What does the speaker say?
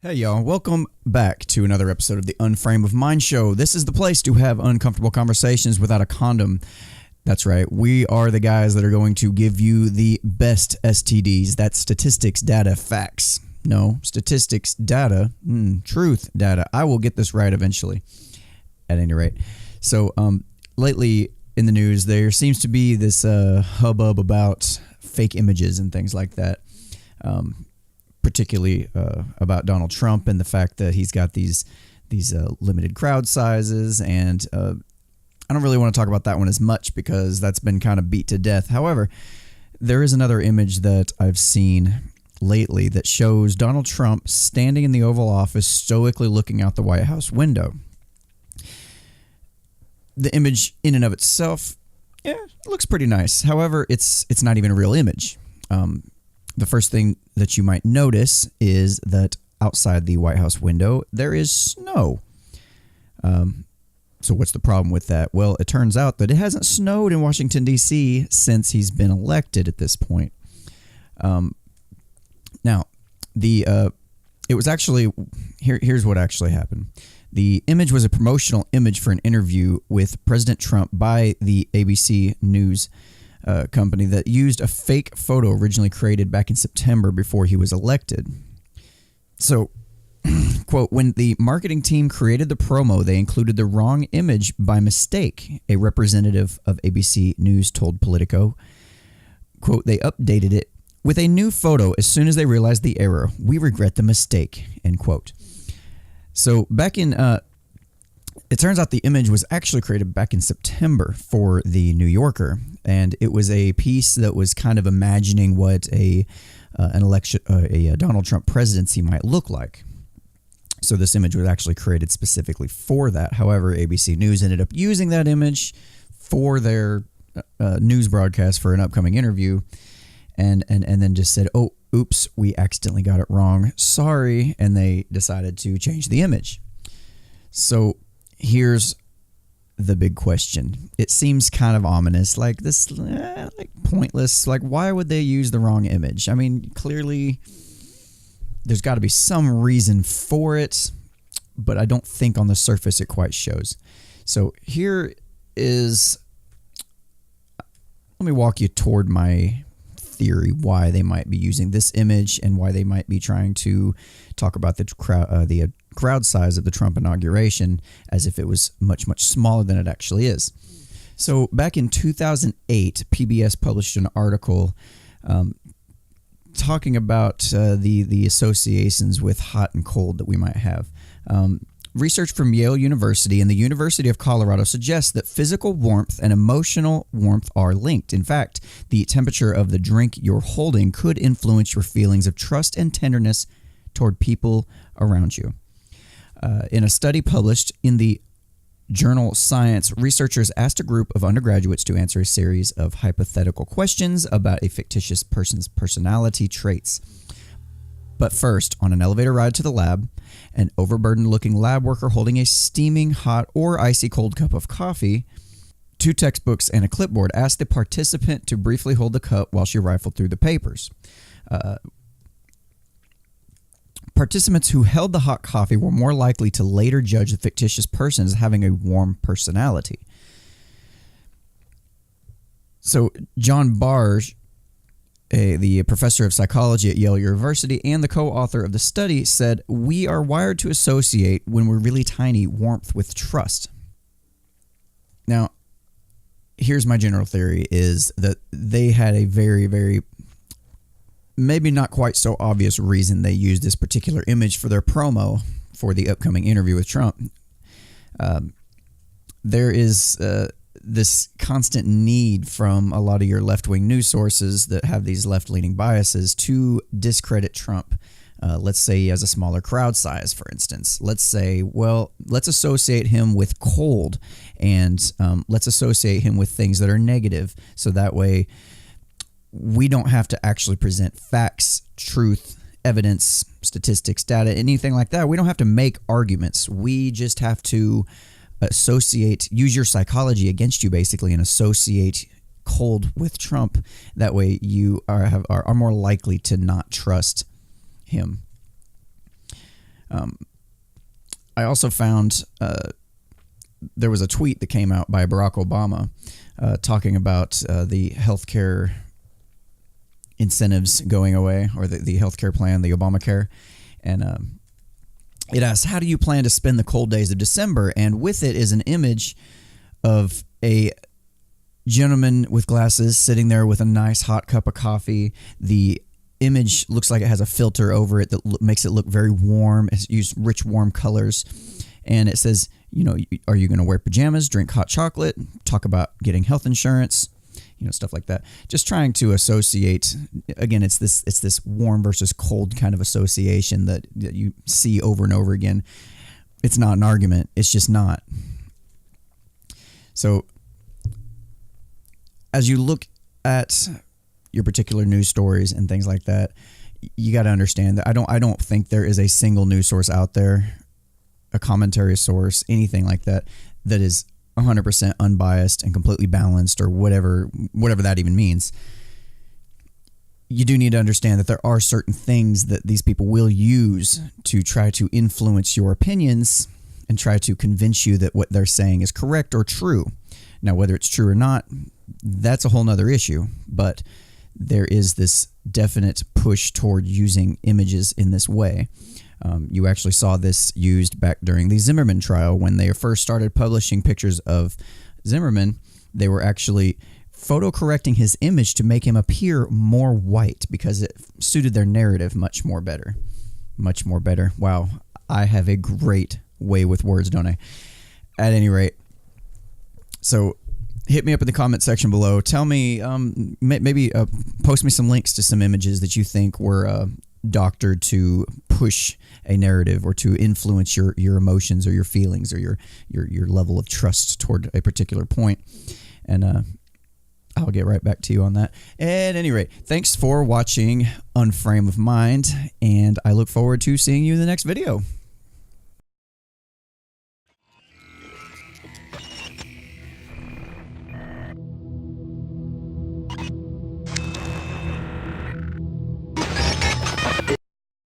Hey y'all, welcome back to another episode of the Unframe of Mind Show. This is the place to have uncomfortable conversations without a condom. That's right, we are the guys that are going to give you the best STDs. That's statistics, data, facts. No, statistics, data, truth, data. I will get this right eventually, at any rate. So, lately in the news, there seems to be this hubbub about fake images and things like that. Particularly about Donald Trump and the fact that he's got these limited crowd sizes, and I don't really want to talk about that one as much because that's been kind of beat to death. However, there is another image that I've seen lately that shows Donald Trump standing in the Oval Office stoically looking out the White House window. The image in and of itself, looks pretty nice. However, it's not even a real image. The first thing that you might notice is that outside the White House window, there is snow. So what's the problem with that? Well, it turns out that it hasn't snowed in Washington, D.C. since he's been elected at this point. Now, it was actually, here's what actually happened. The image was a promotional image for an interview with President Trump by the ABC News company that used a fake photo originally created back in September before he was elected. So, quote, when the marketing team created the promo, they included the wrong image by mistake, a representative of ABC News told Politico. Quote, they updated it with a new photo as soon as they realized the error. We regret the mistake, end quote. So back in, it turns out the image was actually created back in September for the New Yorker, and it was a piece that was kind of imagining what an election, a Donald Trump presidency might look like. So this image was actually created specifically for that. However, ABC News ended up using that image for their news broadcast for an upcoming interview, and then just said, "Oh, oops, we accidentally got it wrong. Sorry," and they decided to change the image. So here's the big question. It seems kind of ominous, like this, like pointless. Like, why would they use the wrong image? I mean, clearly there's got to be some reason for it, but I don't think on the surface it quite shows. So here is, let me walk you toward my theory why they might be using this image and why they might be trying to talk about the crowd size of the Trump inauguration as if it was much, much smaller than it actually is. So back in 2008, PBS published an article talking about the associations with hot and cold that we might have. Research from Yale University and the University of Colorado suggests that physical warmth and emotional warmth are linked. In fact, the temperature of the drink you're holding could influence your feelings of trust and tenderness toward people around you. In a study published in the journal Science, researchers asked a group of undergraduates to answer a series of hypothetical questions about a fictitious person's personality traits. But first, on an elevator ride to the lab, an overburdened-looking lab worker holding a steaming hot or icy cold cup of coffee, 2 textbooks, and a clipboard asked the participant to briefly hold the cup while she rifled through the papers. Participants who held the hot coffee were more likely to later judge the fictitious person as having a warm personality. So John Barge, the professor of psychology at Yale University and the co-author of the study, said, "We are wired to associate, when we're really tiny, warmth with trust." Now, here's my general theory, is that they had a very, very, maybe not quite so obvious reason they used this particular image for their promo for the upcoming interview with Trump. There is this constant need from a lot of your left-wing news sources that have these left-leaning biases to discredit Trump. Let's say he has a smaller crowd size, for instance. Let's say, well, let's associate him with cold, and let's associate him with things that are negative, so that way we don't have to actually present facts, truth, evidence, statistics, data, anything like that. We don't have to make arguments. We just have to use your psychology against you, basically, and associate cold with Trump. That way you are more likely to not trust him. I also found there was a tweet that came out by Barack Obama talking about the healthcare incentives going away, or the healthcare plan, the Obamacare. And it asks, how do you plan to spend the cold days of December? And with it is an image of a gentleman with glasses sitting there with a nice hot cup of coffee. The image looks like it has a filter over it that makes it look very warm. It's used rich, warm colors. And it says, are you going to wear pajamas, drink hot chocolate, talk about getting health insurance, stuff like that. Just trying to associate, again, it's this warm versus cold kind of association that you see over and over again. It's not an argument. It's just not. So as you look at your particular news stories and things like that, you got to understand that I don't think there is a single news source out there, a commentary source, anything like that is 100% unbiased and completely balanced, or whatever that even means. You do need to understand that there are certain things that these people will use to try to influence your opinions and try to convince you that what they're saying is correct or true. Now, whether it's true or not, that's a whole nother issue, but there is this definite push toward using images in this way. You actually saw this used back during the Zimmerman trial. When they first started publishing pictures of Zimmerman, they were actually photo correcting his image to make him appear more white because it suited their narrative much more better. Much more better. Wow, I have a great way with words, don't I? At any rate, so hit me up in the comment section below. Tell me, maybe post me some links to some images that you think were doctored to push a narrative or to influence your emotions or your feelings or your level of trust toward a particular point. And I'll get right back to you on that. At any rate, thanks for watching Unframe of Mind, and I look forward to seeing you in the next video.